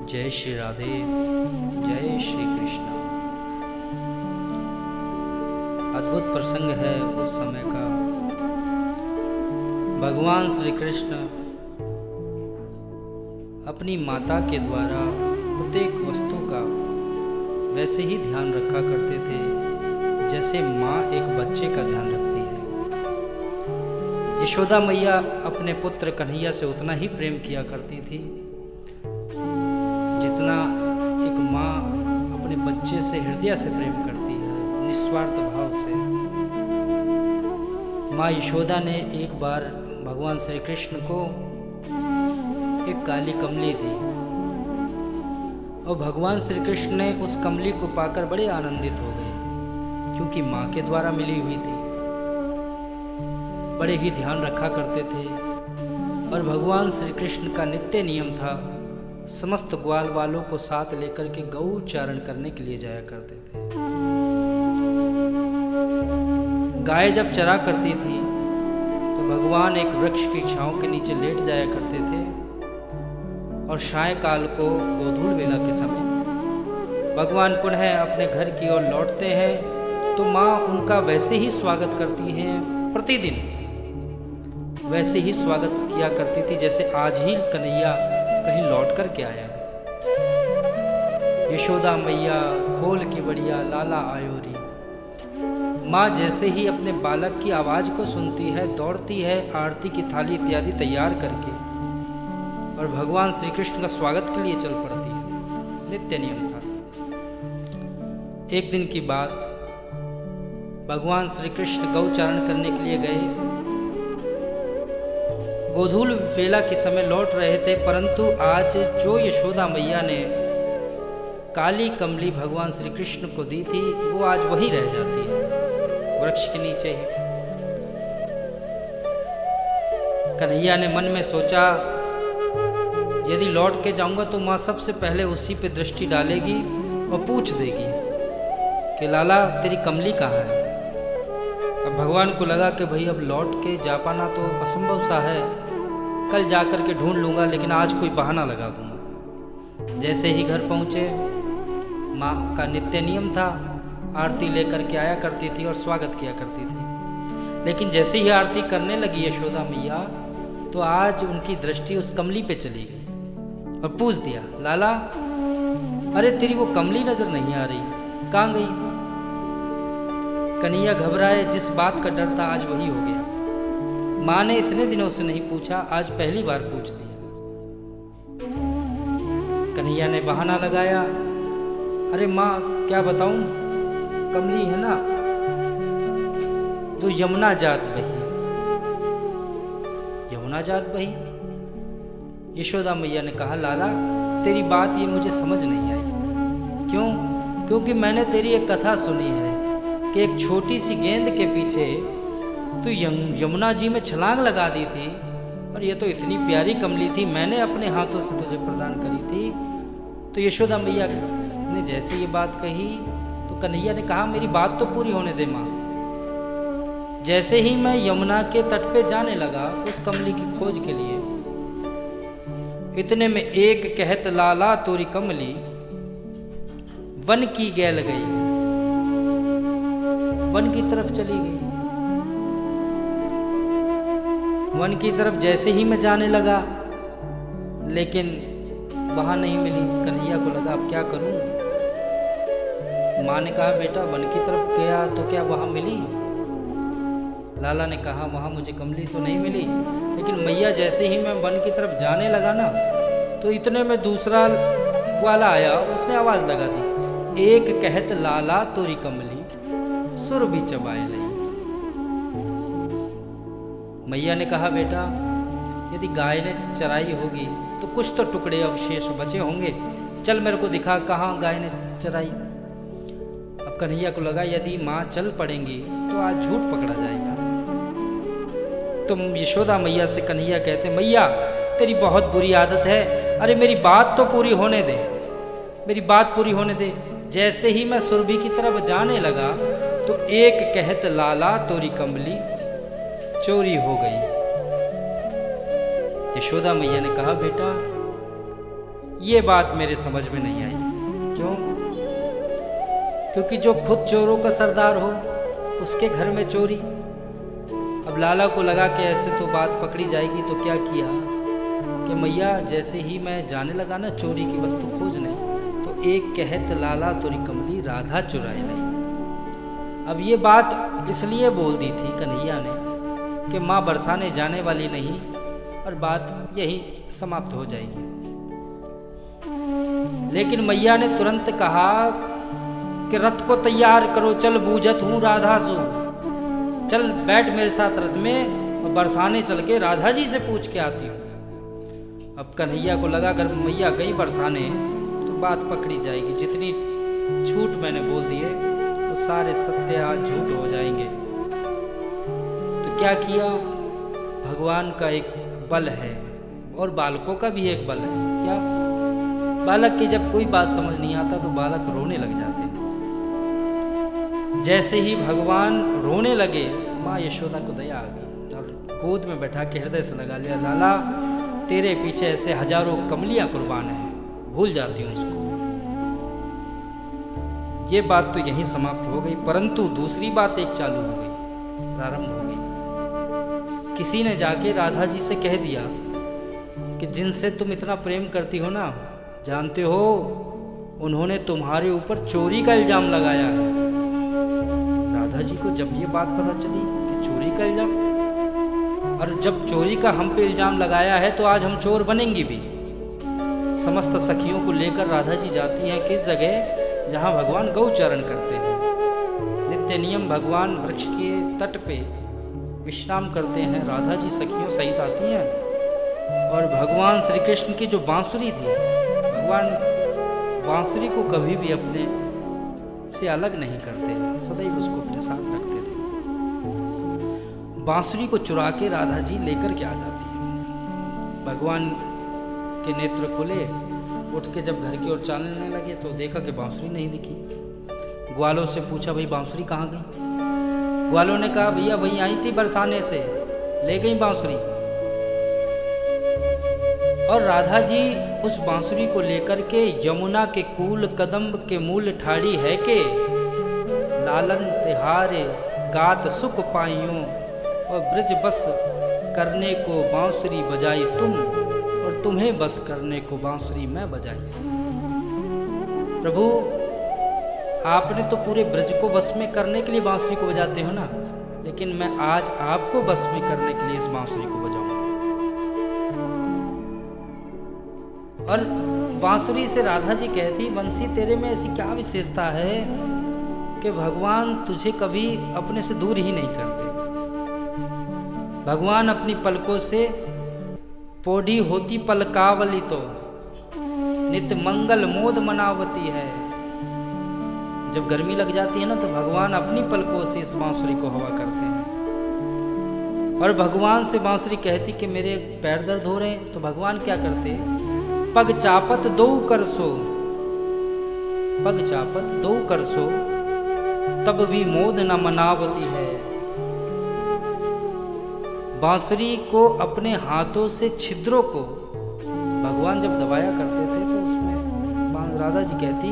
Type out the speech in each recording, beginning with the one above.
जय श्री राधे, जय श्री कृष्ण। अद्भुत प्रसंग है उस समय का। भगवान श्री कृष्ण अपनी माता के द्वारा प्रत्येक वस्तु का वैसे ही ध्यान रखा करते थे जैसे माँ एक बच्चे का ध्यान रखती है। यशोदा मैया अपने पुत्र कन्हैया से उतना ही प्रेम किया करती थी जितना एक माँ अपने बच्चे से हृदय से प्रेम करती है, निस्वार्थ भाव से। माँ यशोदा ने एक बार भगवान श्री कृष्ण को एक काली कमली दी और भगवान श्री कृष्ण ने उस कमली को पाकर बड़े आनंदित हो गए, क्योंकि माँ के द्वारा मिली हुई थी। बड़े ही ध्यान रखा करते थे और भगवान श्री कृष्ण का नित्य नियम था समस्त ग्वाल वालों को साथ लेकर के गौ चारण करने के लिए जाया करते थे। गाय जब चरा करती थी तो भगवान एक वृक्ष की छांव के नीचे लेट जाया करते थे और सायंकाल को गोधूल बेला के समय भगवान पुनः अपने घर की ओर लौटते हैं तो माँ उनका वैसे ही स्वागत करती हैं, प्रतिदिन वैसे ही स्वागत किया करती थी जैसे आज ही कन्हैया कहीं लौट कर के आया है। यशोदा मैया खोल की बढ़िया लाला आयो री। माँ जैसे ही अपने बालक की आवाज को सुनती है दौड़ती है आरती की थाली इत्यादि तैयार करके और भगवान श्री कृष्ण का स्वागत के लिए चल पड़ती है। नित्य नियम था। एक दिन की बात, भगवान श्री कृष्ण गौचारण करने के लिए गए। गोधूल वेला के समय लौट रहे थे, परंतु आज जो यशोदा मैया ने काली कमली भगवान श्री कृष्ण को दी थी वो आज वहीं रह जाती है, वृक्ष के नीचे ही। कन्हैया ने मन में सोचा यदि लौट के जाऊंगा तो माँ सबसे पहले उसी पे दृष्टि डालेगी और पूछ देगी कि लाला तेरी कमली कहाँ है। अब भगवान को लगा कि भाई अब लौट के जा पाना तो असंभव सा है, कल जा कर के ढूंढ लूँगा, लेकिन आज कोई बहाना लगा दूंगा। जैसे ही घर पहुँचे, माँ का नित्य नियम था आरती लेकर के आया करती थी और स्वागत किया करती थी। लेकिन जैसे ही आरती करने लगी यशोदा मैया तो आज उनकी दृष्टि उस कमली पे चली गई और पूछ दिया, लाला अरे तेरी वो कमली नजर नहीं आ रही, कहाँ गई। कन्हैया घबराए, जिस बात का डर था आज वही हो गया। माँ ने इतने दिनों से नहीं पूछा, आज पहली बार पूछ दिया। कन्हैया ने बहाना लगाया, अरे माँ क्या बताऊं, कमली है ना तो यमुना जात बही। यमुना जात बही। यशोदा मैया ने कहा, लाला तेरी बात ये मुझे समझ नहीं आई। क्यों? क्योंकि मैंने तेरी एक कथा सुनी है कि एक छोटी सी गेंद के पीछे तो यमुना जी में छलांग लगा दी थी और ये तो इतनी प्यारी कमली थी, मैंने अपने हाथों से तुझे प्रदान करी थी। तो यशोदा मैया ने जैसे ये बात कही तो कन्हैया ने कहा, मेरी बात तो पूरी होने दे माँ। जैसे ही मैं यमुना के तट पे जाने लगा उस कमली की खोज के लिए, इतने में एक कहत लाला तोरी कमली वन की गैल गई, वन की तरफ चली गई। वन की तरफ जैसे ही मैं जाने लगा लेकिन वहां नहीं मिली। कन्हैया को लगा अब क्या करूं। माँ ने कहा, बेटा वन की तरफ गया तो क्या वहां मिली। लाला ने कहा, वहां मुझे कमली तो नहीं मिली, लेकिन मैया जैसे ही मैं वन की तरफ जाने लगा ना तो इतने में दूसरा वाला आया, उसने आवाज लगा दी, एक कहत लाला तोरी कमली सुर भी चबाए लई। मैया ने कहा, बेटा यदि गाय ने चराई होगी तो कुछ तो टुकड़े अवशेष बचे होंगे, चल मेरे को दिखा कहाँ गाय ने चराई। अब कन्हैया को लगा यदि माँ चल पड़ेंगी तो आज झूठ पकड़ा जाएगा। तो यशोदा मैया से कन्हैया कहते, मैया तेरी बहुत बुरी आदत है, अरे मेरी बात तो पूरी होने दे, मेरी बात पूरी होने दे। जैसे ही मैं सुरभि की तरफ जाने लगा तो एक कहत लाला तोरी कमली चोरी हो गई। यशोदा मैया ने कहा, बेटा ये बात मेरे समझ में नहीं आई। क्यों? क्योंकि जो खुद चोरों का सरदार हो उसके घर में चोरी। अब लाला को लगा कि ऐसे तो बात पकड़ी जाएगी, तो क्या किया कि मैया जैसे ही मैं जाने लगा ना चोरी की वस्तु खोजने, तो एक कहत लाला तोरी कमली राधा चुराए नहीं। अब ये बात इसलिए बोल दी थी कन्हैया ने कि माँ बरसाने जाने वाली नहीं, और बात यही समाप्त हो जाएगी। लेकिन मैया ने तुरंत कहा कि रथ को तैयार करो, चल बूझत हूँ राधा सो, चल बैठ मेरे साथ रथ में और बरसाने चल के राधा जी से पूछ के आती हूँ। अब कन्हैया को लगा अगर मैया गई बरसाने तो बात पकड़ी जाएगी, जितनी झूठ मैंने बोल दिए वो सारे सत्य आज झूठ हो जाएंगे। तो क्या किया, भगवान का एक बल है और बालकों का भी एक बल है। क्या? बालक की जब कोई बात समझ नहीं आता तो बालक रोने लग जाते हैं। जैसे ही भगवान रोने लगे, माँ यशोदा को दया आ गई और गोद में बैठा के हृदय से लगा लिया, लाला तेरे पीछे ऐसे हजारों कमलियां कुर्बान हैं, भूल जाती हूँ उसको। ये बात तो यहीं समाप्त हो गई, परंतु दूसरी बात एक चालू हो गई, प्रारंभ हो गई। किसी ने जाके राधा जी से कह दिया कि जिनसे तुम इतना प्रेम करती हो ना, जानते हो उन्होंने तुम्हारे ऊपर चोरी का इल्जाम लगाया है। राधा जी को जब ये बात पता चली कि चोरी का इल्जाम, और जब चोरी का हम पे इल्जाम लगाया है तो आज हम चोर बनेंगे भी। समस्त सखियों को लेकर राधा जी जाती हैं किस जगह, जहां भगवान गौचरण करते हैं। नित्य नियम भगवान वृक्ष के तट पे विश्राम करते हैं। राधा जी सखियों सहित आती हैं और भगवान श्री कृष्ण की जो बांसुरी थी, भगवान बांसुरी को कभी भी अपने से अलग नहीं करते हैं, सदैव उसको अपने साथ रखते थे। बांसुरी को चुरा के राधा जी लेकर के आ जाती है। भगवान के नेत्र खुले, उठ के जब घर की ओर चलने लगे तो देखा कि बांसुरी नहीं दिखी। ग्वालों से पूछा, भाई बांसुरी कहाँ गई? ग्वालों ने कहा, भैया वही आई थी बरसाने से, ले गई बांसुरी। और राधा जी उस बांसुरी को लेकर के यमुना के कूल कदम्ब के मूल ठाड़ी है के लालन तिहारे गात सुख पाइयों, और ब्रज बस करने को बांसुरी बजाई तुम, और तुम्हें बस करने को बांसुरी मैं बजाई। प्रभु आपने तो पूरे ब्रज को बस में करने के लिए बांसुरी को बजाते हो ना, लेकिन मैं आज आपको बस में करने के लिए इस बांसुरी को बजाऊंगा। और बांसुरी से राधा जी कहती, बंसी तेरे में ऐसी क्या विशेषता है कि भगवान तुझे कभी अपने से दूर ही नहीं करते। भगवान अपनी पलकों से पोढ़ी होती पलकावली तो नित्य मंगल मोद मनावती है। जब गर्मी लग जाती है ना तो भगवान अपनी पलकों से इस बांसुरी को हवा करते हैं। और भगवान से बांसुरी कहती कि मेरे पैर दर्द हो रहे हैं, तो भगवान क्या करते, पग चापत दो कर सो, पग चापत दो कर सो, तब भी मोद न मनावती है। बांसुरी को अपने हाथों से छिद्रों को भगवान जब दबाया करते थे तो उसमें राधा जी कहती,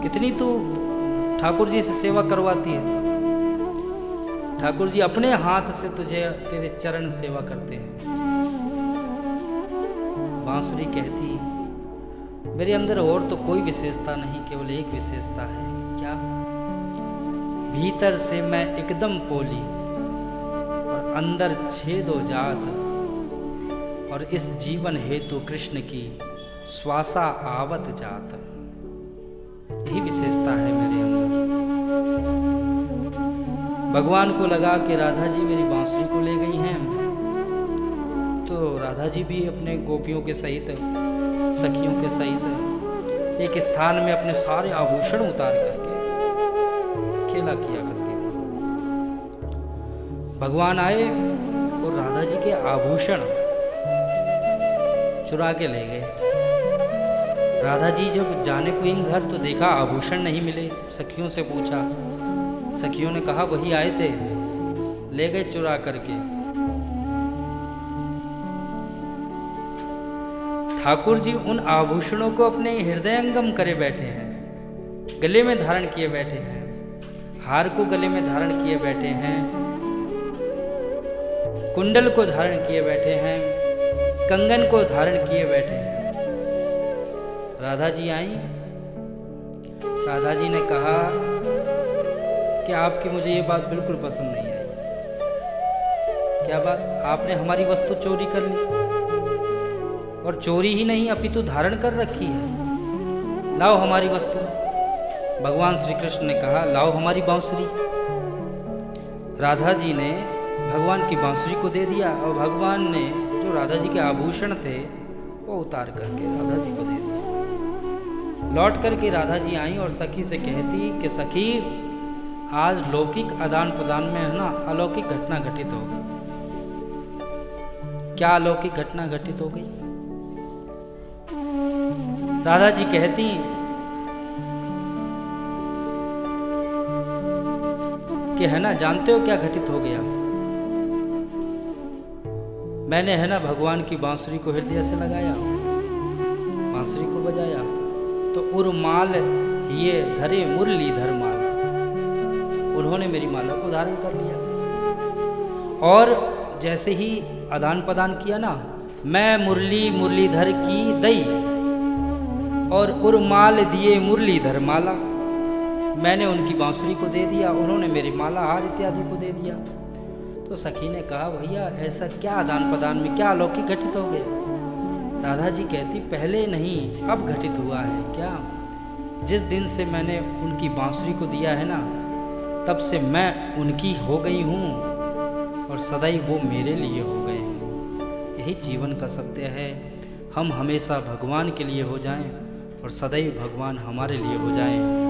कितनी तू ठाकुर जी से सेवा करवाती है। ठाकुर जी अपने हाथ से तुझे तेरे चरण सेवा करते हैं। बांसुरी कहती, मेरे अंदर और तो कोई विशेषता नहीं, केवल एक विशेषता है। क्या? भीतर से मैं एकदम पोली और अंदर छेदो जात, और इस जीवन हेतु कृष्ण की श्वासा आवत जात। यही विशेषता है मेरे अंदर। भगवान को लगा कि राधा जी मेरी बांसुरी को ले गई हैं, तो राधा जी भी अपने गोपियों के सहित, सखियों के सहित एक स्थान में अपने सारे आभूषण उतार करके खेला किया करती थी। भगवान आए और राधा जी के आभूषण चुरा के ले गए। राधा जी जब जाने को ही घर तो देखा आभूषण नहीं मिले। सखियों से पूछा, सखियों ने कहा वही आए थे, ले गए चुरा करके। ठाकुर जी उन आभूषणों को अपने हृदयंगम करे बैठे हैं, गले में धारण किए बैठे हैं, हार को गले में धारण किए बैठे हैं, कुंडल को धारण किए बैठे हैं, कंगन को धारण किए बैठे हैं। राधा जी आई। राधा जी ने कहा कि आपकी मुझे ये बात बिल्कुल पसंद नहीं आई। क्या बात? आपने हमारी वस्तु चोरी कर ली, और चोरी ही नहीं अपितु धारण कर रखी है। लाओ हमारी वस्तु। भगवान श्री कृष्ण ने कहा, लाओ हमारी बांसुरी। राधा जी ने भगवान की बांसुरी को दे दिया, और भगवान ने जो राधा जी के आभूषण थे वो उतार करके राधा जी को दे दिया। लौट करके राधा जी आई और सखी से कहती कि सखी, आज लौकिक आदान प्रदान में है ना अलौकिक घटना घटित हो गई। क्या अलौकिक घटना घटित हो गई? राधा जी कहती कि है ना, जानते हो क्या घटित हो गया? मैंने है ना भगवान की बांसुरी को हृदय से लगाया, बांसुरी को बजाया, तो उर्माल ये धरे मुरलीधर माला, उन्होंने मेरी माला को धारण कर लिया। और जैसे ही आदान प्रदान किया ना, मैं मुरलीधर की दई और उर्माल दिए मुरलीधर माला, मैंने उनकी बांसुरी को दे दिया, उन्होंने मेरी माला हार इत्यादि को दे दिया। तो सखी ने कहा, भैया ऐसा क्या आदान प्रदान में क्या अलौकिक घटित हो गया? राधा जी कहती, पहले नहीं अब घटित हुआ है। क्या? जिस दिन से मैंने उनकी बांसुरी को दिया है ना, तब से मैं उनकी हो गई हूँ और सदैव वो मेरे लिए हो गए हैं। यही जीवन का सत्य है। हम हमेशा भगवान के लिए हो जाएं और सदैव भगवान हमारे लिए हो जाएं।